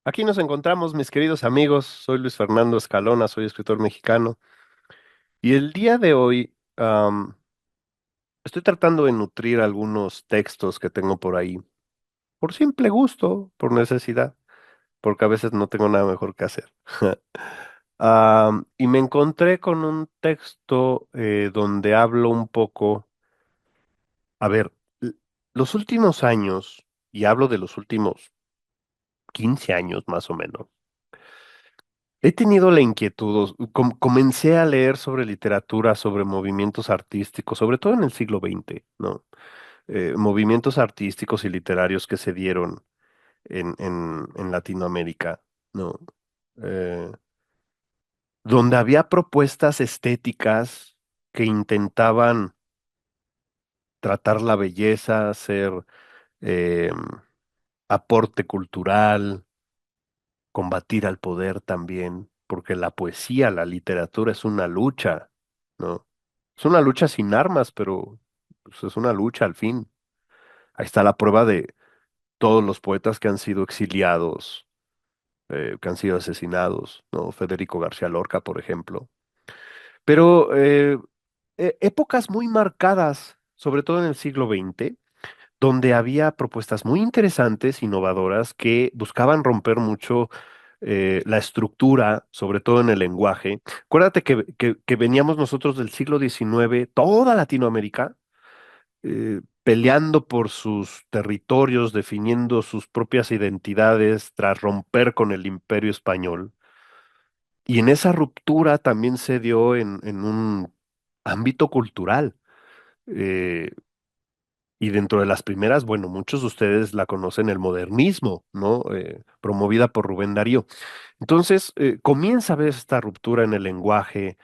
Aquí nos encontramos, mis queridos amigos. Soy Luis Fernando Escalona, soy escritor mexicano. Y el día de hoy estoy tratando de nutrir algunos textos que tengo por ahí, por simple gusto, por necesidad, porque a veces no tengo nada mejor que hacer. Y me encontré con un texto donde hablo un poco, a ver, l- los últimos años, y hablo de los últimos 15 años más o menos. He tenido la inquietud, comencé a leer sobre literatura, sobre movimientos artísticos, sobre todo en el siglo XX, ¿no? Movimientos artísticos y literarios que se dieron en Latinoamérica, ¿no? Eh, donde había propuestas estéticas que intentaban tratar la belleza, ser eh, aporte cultural, combatir al poder también, porque la poesía, la literatura es una lucha, ¿no? Es una lucha sin armas, pero pues, es una lucha al fin. Ahí está la prueba de todos los poetas que han sido exiliados, que han sido asesinados, ¿no? Federico García Lorca, por ejemplo. Pero épocas muy marcadas, sobre todo en el siglo XX, donde había propuestas muy interesantes, innovadoras, que buscaban romper mucho la estructura, sobre todo en el lenguaje. Acuérdate que veníamos nosotros del siglo XIX, toda Latinoamérica, peleando por sus territorios, definiendo sus propias identidades tras romper con el imperio español. Y en esa ruptura también se dio en un ámbito cultural. Eh, Y dentro de las primeras, bueno, muchos de ustedes la conocen, el modernismo, ¿no? Promovida por Rubén Darío. Entonces, comienza a haber esta ruptura en el lenguaje,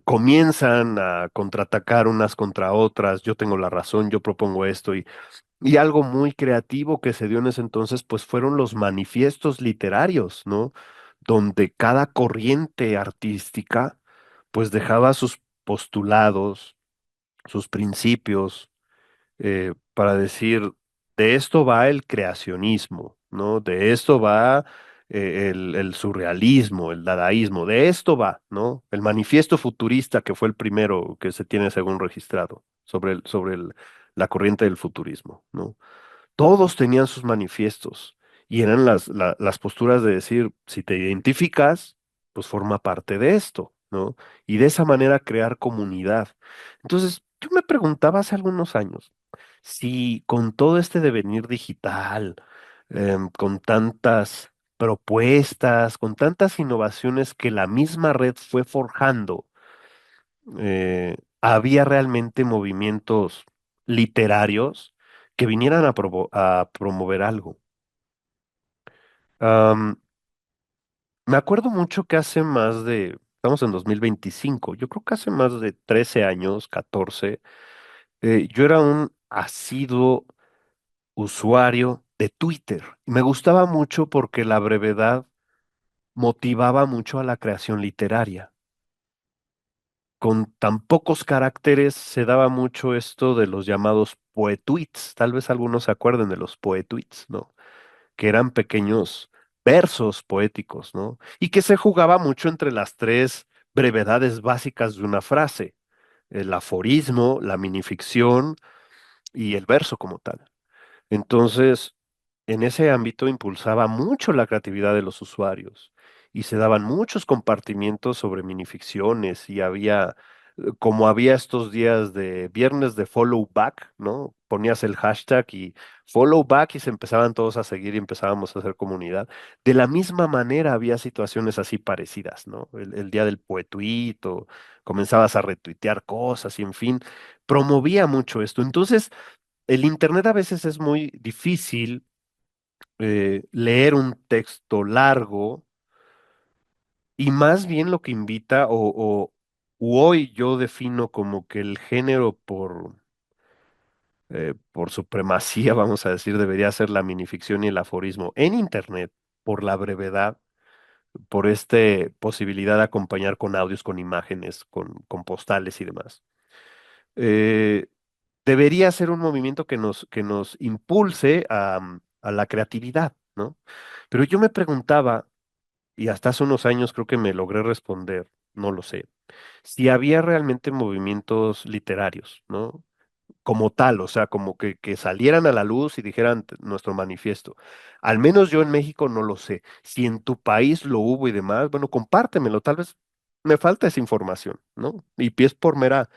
comienzan a contraatacar unas contra otras, yo tengo la razón, yo propongo esto, y algo muy creativo que se dio en ese entonces, pues fueron los manifiestos literarios, ¿no? Donde cada corriente artística, pues dejaba sus postulados, sus principios para decir, de esto va el creacionismo, ¿no? De esto va el surrealismo, el dadaísmo, de esto va, ¿no? El manifiesto futurista, que fue el primero que se tiene según registrado la corriente del futurismo, ¿no? Todos tenían sus manifiestos y eran las posturas de decir, si te identificas, pues forma parte de esto, ¿no? Y de esa manera crear comunidad. Entonces, yo me preguntaba hace algunos años si con todo este devenir digital, con tantas propuestas, con tantas innovaciones que la misma red fue forjando, había realmente movimientos literarios que vinieran a promover algo. Am, Me acuerdo mucho que estamos en 2025, yo creo que hace más de 13 años, 14, yo era un asiduo usuario de Twitter. Y me gustaba mucho porque la brevedad motivaba mucho a la creación literaria. Con tan pocos caracteres se daba mucho esto de los llamados poetweets. Tal vez algunos se acuerden de los poetweets, ¿no? Que eran pequeños versos poéticos, ¿no? Y que se jugaba mucho entre las tres brevedades básicas de una frase: el aforismo, la minificción y el verso como tal. Entonces, en ese ámbito impulsaba mucho la creatividad de los usuarios y se daban muchos compartimientos sobre minificciones y como había estos días de viernes de follow back, ¿no? Ponías el hashtag y follow back y se empezaban todos a seguir y empezábamos a hacer comunidad. De la misma manera había situaciones así parecidas, ¿no? El día del poetuito, comenzabas a retuitear cosas y en fin, promovía mucho esto. Entonces, el internet a veces es muy difícil leer un texto largo y más bien lo que invita u hoy yo defino como que el género por supremacía, vamos a decir, debería ser la minificción y el aforismo en internet por la brevedad, por esta posibilidad de acompañar con audios, con imágenes, con postales y demás. Eh, Debería ser un movimiento que nos impulse a la creatividad. ¿no? Pero yo me preguntaba, y hasta hace unos años creo que me logré responder, no lo sé, si había realmente movimientos literarios, ¿no? Como tal, o sea, como que salieran a la luz y dijeran nuestro manifiesto. Al menos yo en México no lo sé. Si en tu país lo hubo y demás, bueno, compártemelo, tal vez me falta esa información, ¿no? Y pies por mera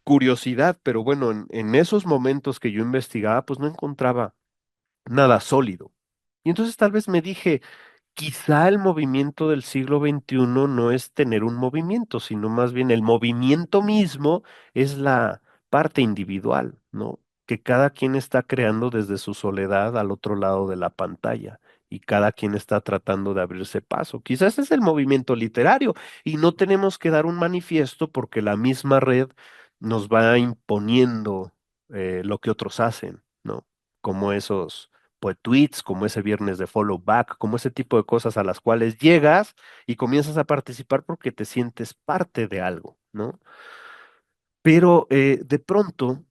curiosidad, pero bueno, en esos momentos que yo investigaba, pues no encontraba nada sólido. Y entonces tal vez me dije, quizá el movimiento del siglo XXI no es tener un movimiento, sino más bien el movimiento mismo es la parte individual, ¿no? Que cada quien está creando desde su soledad al otro lado de la pantalla y cada quien está tratando de abrirse paso. Quizás es el movimiento literario y no tenemos que dar un manifiesto porque la misma red nos va imponiendo lo que otros hacen, ¿no? Como esos pues tweets, como ese viernes de follow back, como ese tipo de cosas a las cuales llegas y comienzas a participar porque te sientes parte de algo, ¿no? Pero de pronto,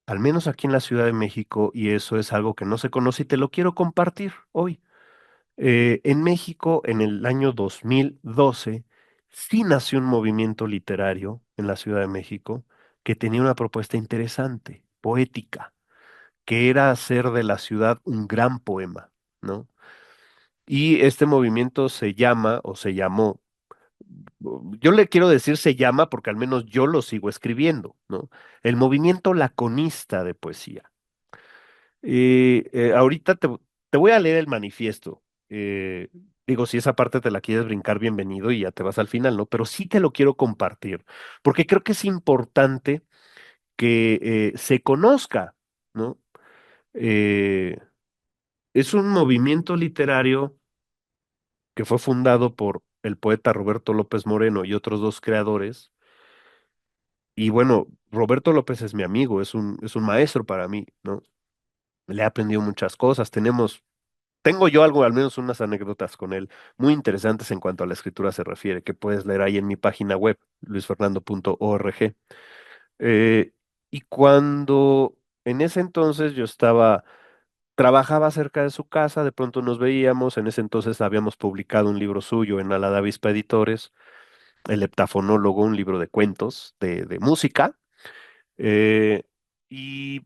al menos aquí en la Ciudad de México, y eso es algo que no se conoce y te lo quiero compartir hoy. En México, en el año 2012, sí nació un movimiento literario en la Ciudad de México que tenía una propuesta interesante, poética, que era hacer de la ciudad un gran poema, ¿no? Y este movimiento se llama o se llamó, yo le quiero decir se llama porque al menos yo lo sigo escribiendo, ¿no? El movimiento laconista de poesía. Ahorita te voy a leer el manifiesto. Eh, Digo, si esa parte te la quieres brincar, bienvenido y ya te vas al final, ¿no? Pero sí te lo quiero compartir, porque creo que es importante que se conozca, ¿no? Eh, es un movimiento literario que fue fundado por el poeta Roberto López Moreno y otros dos creadores. Y bueno, Roberto López es mi amigo, es un maestro para mí, ¿no? Le he aprendido muchas cosas. Tengo yo algo, al menos unas anécdotas con él, muy interesantes en cuanto a la escritura se refiere, que puedes leer ahí en mi página web, luisfernando.org. Eh, y cuando en ese entonces yo trabajaba cerca de su casa, de pronto nos veíamos, en ese entonces habíamos publicado un libro suyo en Alada Avispa Editores, El Heptafonólogo, un libro de cuentos, de música, eh, y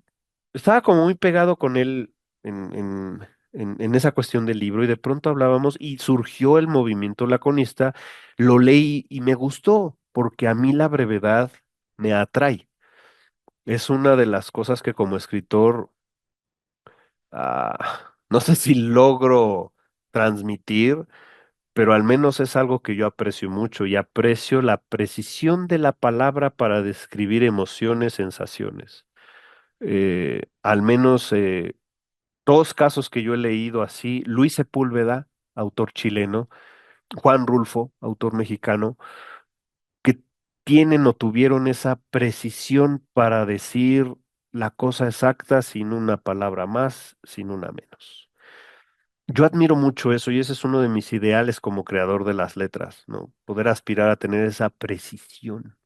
estaba como muy pegado con él en esa cuestión del libro, y de pronto hablábamos y surgió el movimiento laconista, lo leí y me gustó, porque a mí la brevedad me atrae. Es una de las cosas que como escritor, no sé si logro transmitir, pero al menos es algo que yo aprecio mucho y aprecio la precisión de la palabra para describir emociones, sensaciones. Al menos dos casos que yo he leído así, Luis Sepúlveda, autor chileno, Juan Rulfo, autor mexicano, que tienen o tuvieron esa precisión para decir la cosa exacta sin una palabra más, sin una menos. Yo admiro mucho eso y ese es uno de mis ideales como creador de las letras, ¿no? Poder aspirar a tener esa precisión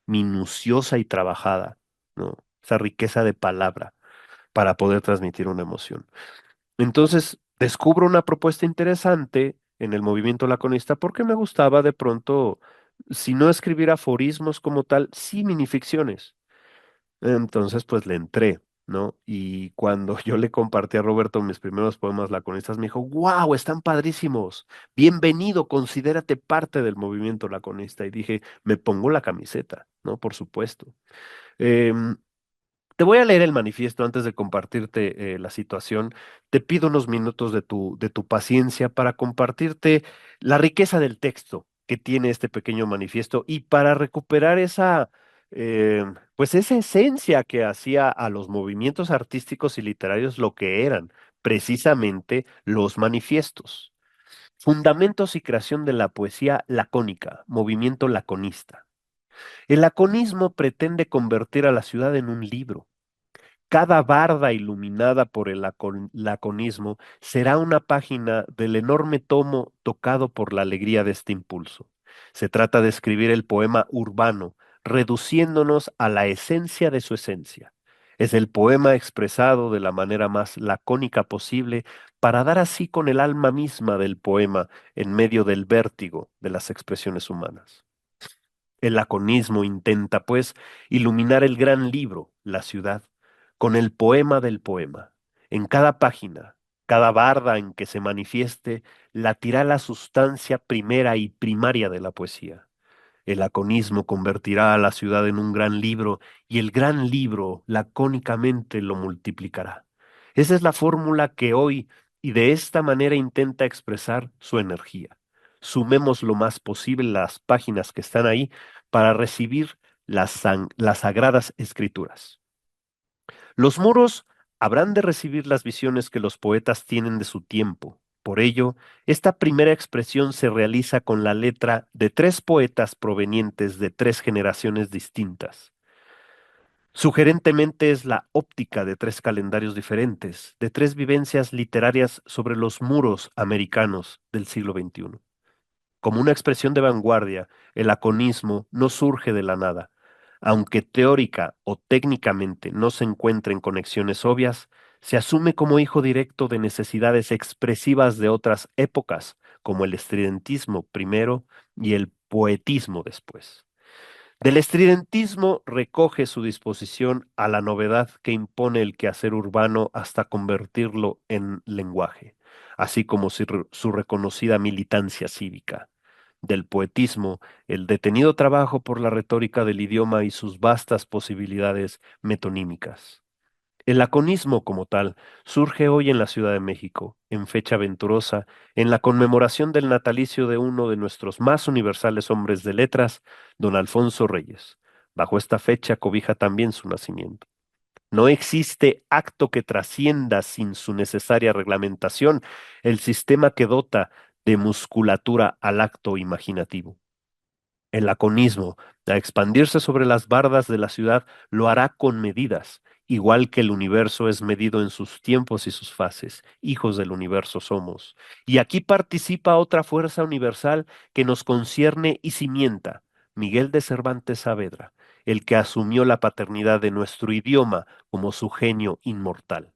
minuciosa y trabajada, ¿no? Esa riqueza de palabra para poder transmitir una emoción. Entonces, descubro una propuesta interesante en el movimiento laconista porque me gustaba de pronto, si no escribir aforismos como tal, sí minificciones. Entonces, pues le entré, ¿no? Y cuando yo le compartí a Roberto mis primeros poemas laconistas, me dijo, wow, están padrísimos, bienvenido, considérate parte del movimiento laconista. Y dije, me pongo la camiseta, ¿no? Por supuesto. Em, Te voy a leer el manifiesto antes de compartirte la situación. Te pido unos minutos de tu paciencia para compartirte la riqueza del texto que tiene este pequeño manifiesto y para recuperar pues esa esencia que hacía a los movimientos artísticos y literarios lo que eran, precisamente los manifiestos. Fundamentos y creación de la poesía lacónica, movimiento laconista. El laconismo pretende convertir a la ciudad en un libro. Cada barda iluminada por el laconismo será una página del enorme tomo tocado por la alegría de este impulso. Se trata de escribir el poema urbano, reduciéndonos a la esencia de su esencia. Es el poema expresado de la manera más lacónica posible para dar así con el alma misma del poema en medio del vértigo de las expresiones humanas. El laconismo intenta, pues, iluminar el gran libro, la ciudad, con el poema del poema. En cada página, cada barda en que se manifieste, latirá la sustancia primera y primaria de la poesía. El laconismo convertirá a la ciudad en un gran libro y el gran libro lacónicamente lo multiplicará. Esa es la fórmula que hoy y de esta manera intenta expresar su energía. Sumemos lo más posible las páginas que están ahí para recibir las sagradas escrituras. Los muros habrán de recibir las visiones que los poetas tienen de su tiempo. Por ello, esta primera expresión se realiza con la letra de tres poetas provenientes de tres generaciones distintas. Sugerentemente es la óptica de tres calendarios diferentes, de tres vivencias literarias sobre los muros americanos del siglo XXI. Como una expresión de vanguardia, el laconismo no surge de la nada. Aunque teórica o técnicamente no se encuentren conexiones obvias, se asume como hijo directo de necesidades expresivas de otras épocas, como el estridentismo primero y el poetismo después. Del estridentismo recoge su disposición a la novedad que impone el quehacer urbano hasta convertirlo en lenguaje, así como su reconocida militancia cívica. Del poetismo, el detenido trabajo por la retórica del idioma y sus vastas posibilidades metonímicas. El laconismo como tal surge hoy en la Ciudad de México, en fecha venturosa, en la conmemoración del natalicio de uno de nuestros más universales hombres de letras, don Alfonso Reyes. Bajo esta fecha cobija también su nacimiento. No existe acto que trascienda sin su necesaria reglamentación el sistema que dota de musculatura al acto imaginativo. El laconismo, a expandirse sobre las bardas de la ciudad, lo hará con medidas, igual que el universo es medido en sus tiempos y sus fases. Hijos del universo somos. Y aquí participa otra fuerza universal que nos concierne y cimienta, Miguel de Cervantes Saavedra, el que asumió la paternidad de nuestro idioma como su genio inmortal.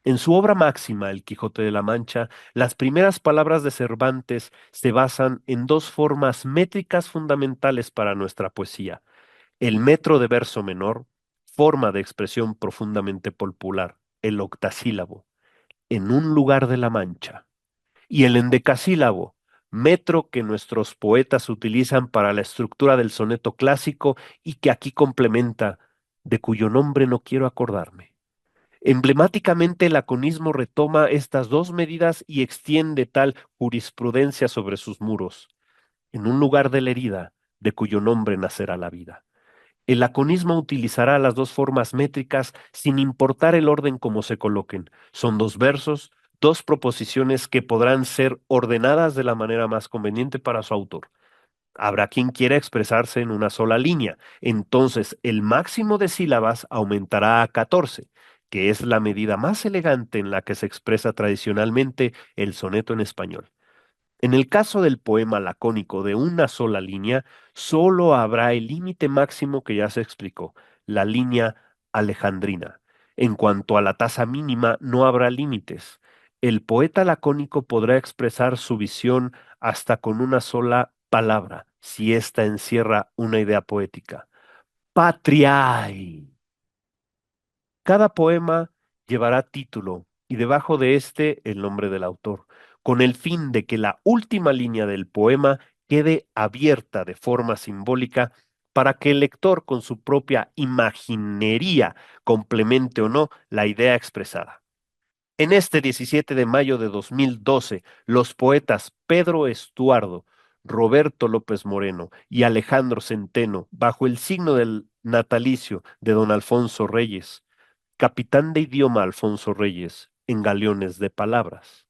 En su obra máxima, El Quijote de la Mancha, las primeras palabras de Cervantes se basan en dos formas métricas fundamentales para nuestra poesía. El metro de verso menor, forma de expresión profundamente popular, el octasílabo, en un lugar de la Mancha, y el endecasílabo, metro que nuestros poetas utilizan para la estructura del soneto clásico y que aquí complementa, de cuyo nombre no quiero acordarme. Emblemáticamente, el laconismo retoma estas dos medidas y extiende tal jurisprudencia sobre sus muros, en un lugar de la herida, de cuyo nombre nacerá la vida. El laconismo utilizará las dos formas métricas sin importar el orden como se coloquen. Son dos versos, dos proposiciones que podrán ser ordenadas de la manera más conveniente para su autor. Habrá quien quiera expresarse en una sola línea. Entonces, el máximo de sílabas aumentará a 14, que es la medida más elegante en la que se expresa tradicionalmente el soneto en español. En el caso del poema lacónico de una sola línea, solo habrá el límite máximo que ya se explicó, la línea alejandrina. En cuanto a la tasa mínima, no habrá límites. El poeta lacónico podrá expresar su visión hasta con una sola palabra, si ésta encierra una idea poética. Patriae. Cada poema llevará título y debajo de este el nombre del autor, con el fin de que la última línea del poema quede abierta de forma simbólica para que el lector con su propia imaginería complemente o no la idea expresada. En este 17 de mayo de 2012, los poetas Pedro Estuardo, Roberto López Moreno y Alejandro Centeno, bajo el signo del natalicio de don Alfonso Reyes, capitán de idioma Alfonso Reyes, en galeones de palabras,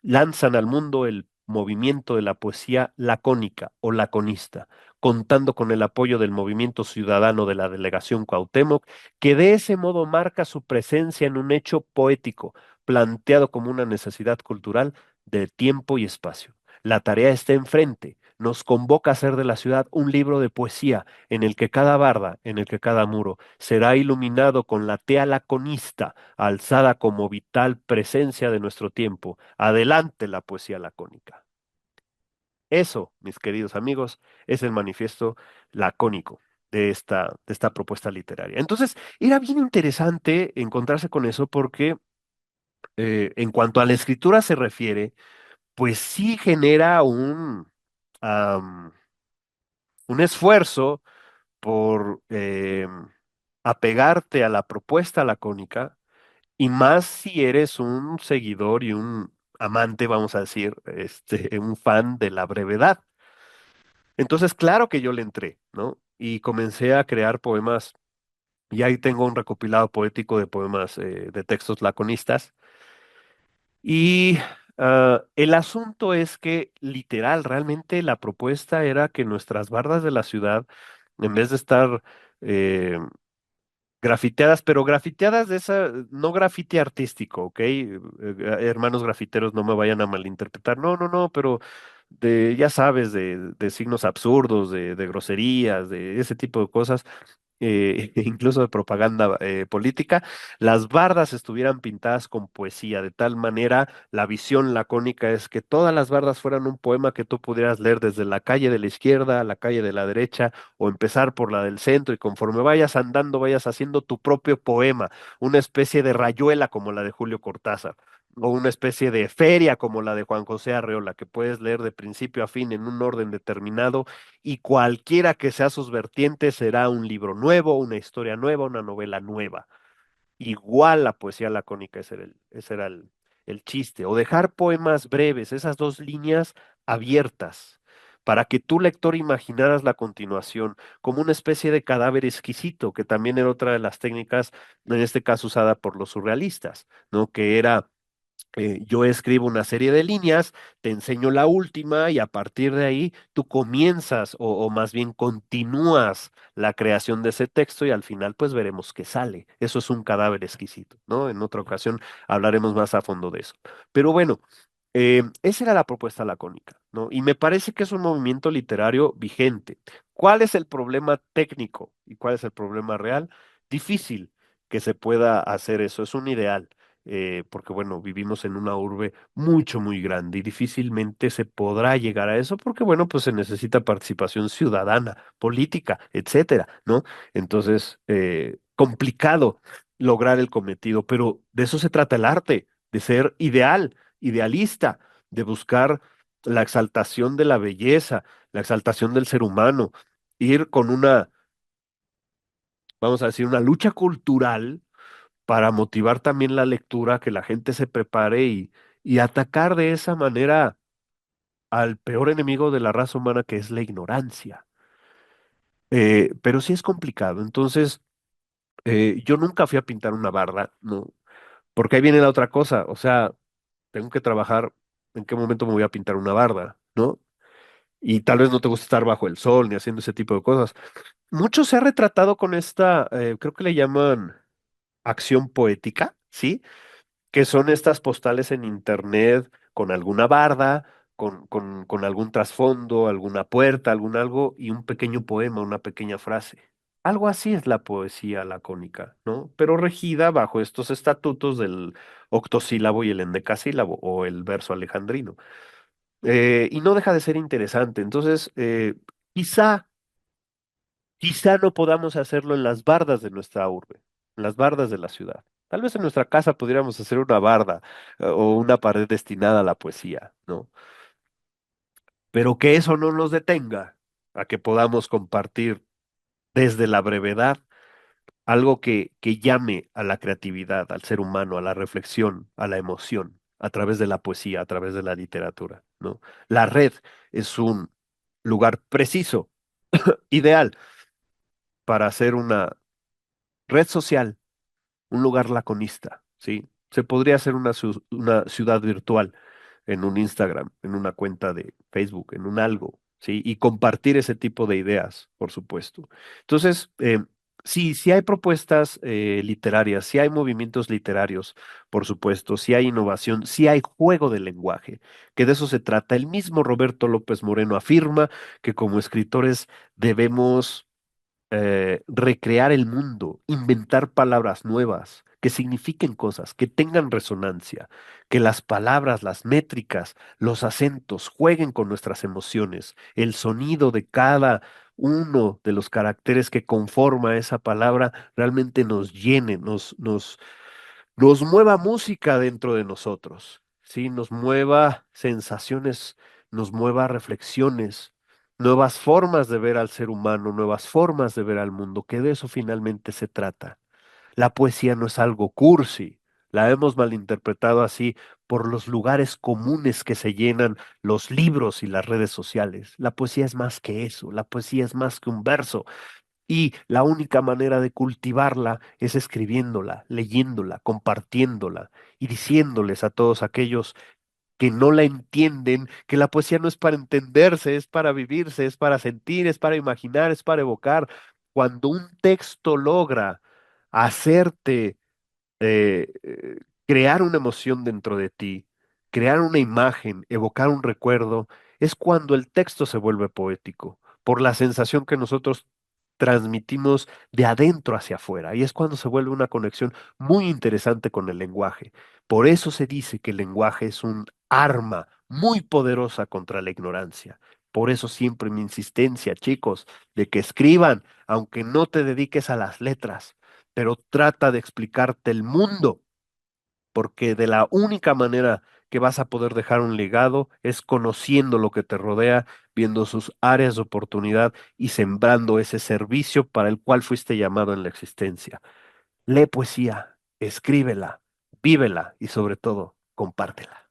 lanzan al mundo el movimiento de la poesía lacónica o laconista, contando con el apoyo del movimiento ciudadano de la Delegación Cuauhtémoc, que de ese modo marca su presencia en un hecho poético, planteado como una necesidad cultural de tiempo y espacio. La tarea está enfrente, nos convoca a hacer de la ciudad un libro de poesía en el que cada barda, en el que cada muro será iluminado con la tea laconista, alzada como vital presencia de nuestro tiempo. Adelante la poesía lacónica. Eso, mis queridos amigos, es el manifiesto lacónico de esta propuesta literaria. Entonces, era bien interesante encontrarse con eso porque en cuanto a la escritura se refiere, pues sí genera am, un esfuerzo por apegarte a la propuesta lacónica y más si eres un seguidor y un amante, vamos a decir, un fan de la brevedad. Entonces, claro que yo le entré, ¿no? Y comencé a crear poemas, y ahí tengo un recopilado poético de poemas de textos laconistas. Y el asunto es que, literal, realmente la propuesta era que nuestras bardas de la ciudad, en vez de estar eh, grafiteadas, pero grafiteadas de esa, no grafite artístico, ¿ok? Hermanos grafiteros, no me vayan a malinterpretar. No, no, no, pero ya sabes, de signos absurdos, de groserías, de ese tipo de cosas, incluso de propaganda política, las bardas estuvieran pintadas con poesía, de tal manera la visión lacónica es que todas las bardas fueran un poema que tú pudieras leer desde la calle de la izquierda a la calle de la derecha o empezar por la del centro y conforme vayas andando vayas haciendo tu propio poema, una especie de rayuela como la de Julio Cortázar. O una especie de feria como la de Juan José Arreola, que puedes leer de principio a fin en un orden determinado y cualquiera que sea sus vertientes será un libro nuevo, una historia nueva, una novela nueva. Igual la poesía lacónica, ese era el chiste, o dejar poemas breves, esas dos líneas abiertas, para que tu lector imaginaras la continuación como una especie de cadáver exquisito, que también era otra de las técnicas, en este caso usada por los surrealistas, ¿no? Que era yo escribo una serie de líneas, te enseño la última y a partir de ahí tú comienzas o más bien continúas la creación de ese texto y al final pues veremos qué sale. Eso es un cadáver exquisito, ¿no? En otra ocasión hablaremos más a fondo de eso. Pero bueno, esa era la propuesta lacónica, ¿no? Y me parece que es un movimiento literario vigente. ¿Cuál es el problema técnico y cuál es el problema real? Difícil que se pueda hacer eso, es un ideal porque bueno, vivimos en una urbe mucho, muy grande y difícilmente se podrá llegar a eso porque bueno, pues se necesita participación ciudadana, política, etcétera, ¿no? Entonces, complicado lograr el cometido, pero de eso se trata el arte, de ser ideal, idealista, de buscar la exaltación de la belleza, la exaltación del ser humano, ir con vamos a decir, una lucha cultural para motivar también la lectura, que la gente se prepare y atacar de esa manera al peor enemigo de la raza humana, que es la ignorancia. Pero sí es complicado. Entonces, yo nunca fui a pintar una barra, ¿no? Porque ahí viene la otra cosa. O sea, tengo que trabajar en qué momento me voy a pintar una barda, ¿no? Y tal vez no te gusta estar bajo el sol ni haciendo ese tipo de cosas. Mucho se ha retratado con esta, creo que le llaman acción poética, ¿sí? Que son estas postales en internet con alguna barda, con algún trasfondo, alguna puerta, algún algo y un pequeño poema, una pequeña frase. Algo así es la poesía lacónica, ¿no? Pero regida bajo estos estatutos del octosílabo y el endecasílabo o el verso alejandrino. Y no deja de ser interesante. Entonces, quizá quizá no podamos hacerlo en las bardas de nuestra urbe, en las bardas de la ciudad. Tal vez en nuestra casa pudiéramos hacer una barda o una pared destinada a la poesía, ¿no? Pero que eso no nos detenga a que podamos compartir desde la brevedad algo que llame a la creatividad, al ser humano, a la reflexión, a la emoción, a través de la poesía, a través de la literatura, ¿no? La red es un lugar preciso, ideal para hacer una red social, un lugar laconista, ¿sí? Se podría hacer una ciudad virtual en un Instagram, en una cuenta de Facebook, en un algo, ¿sí? Y compartir ese tipo de ideas, por supuesto. Entonces, Sí, sí hay propuestas literarias, sí hay movimientos literarios, por supuesto, sí hay innovación, sí hay juego del lenguaje, que de eso se trata. El mismo Roberto López Moreno afirma que como escritores debemos recrear el mundo, inventar palabras nuevas, que signifiquen cosas, que tengan resonancia, que las palabras, las métricas, los acentos jueguen con nuestras emociones, el sonido de cada uno de los caracteres que conforma esa palabra realmente nos llene, nos mueva música dentro de nosotros, ¿sí? Nos mueva sensaciones, nos mueva reflexiones, nuevas formas de ver al ser humano, nuevas formas de ver al mundo, que de eso finalmente se trata. La poesía no es algo cursi, la hemos malinterpretado así por los lugares comunes que se llenan los libros y las redes sociales. La poesía es más que eso, la poesía es más que un verso, y la única manera de cultivarla es escribiéndola, leyéndola, compartiéndola y diciéndoles a todos aquellos que no la entienden que la poesía no es para entenderse, es para vivirse, es para sentir, es para imaginar, es para evocar. Cuando un texto logra hacerte crear una emoción dentro de ti, crear una imagen, evocar un recuerdo, es cuando el texto se vuelve poético, por la sensación que nosotros transmitimos de adentro hacia afuera, y es cuando se vuelve una conexión muy interesante con el lenguaje. Por eso se dice que el lenguaje es un arma muy poderosa contra la ignorancia. Por eso siempre mi insistencia, chicos, de que escriban, aunque no te dediques a las letras, pero trata de explicarte el mundo, porque de la única manera que vas a poder dejar un legado es conociendo lo que te rodea, viendo sus áreas de oportunidad y sembrando ese servicio para el cual fuiste llamado en la existencia. Lee poesía, escríbela, vívela y sobre todo, compártela.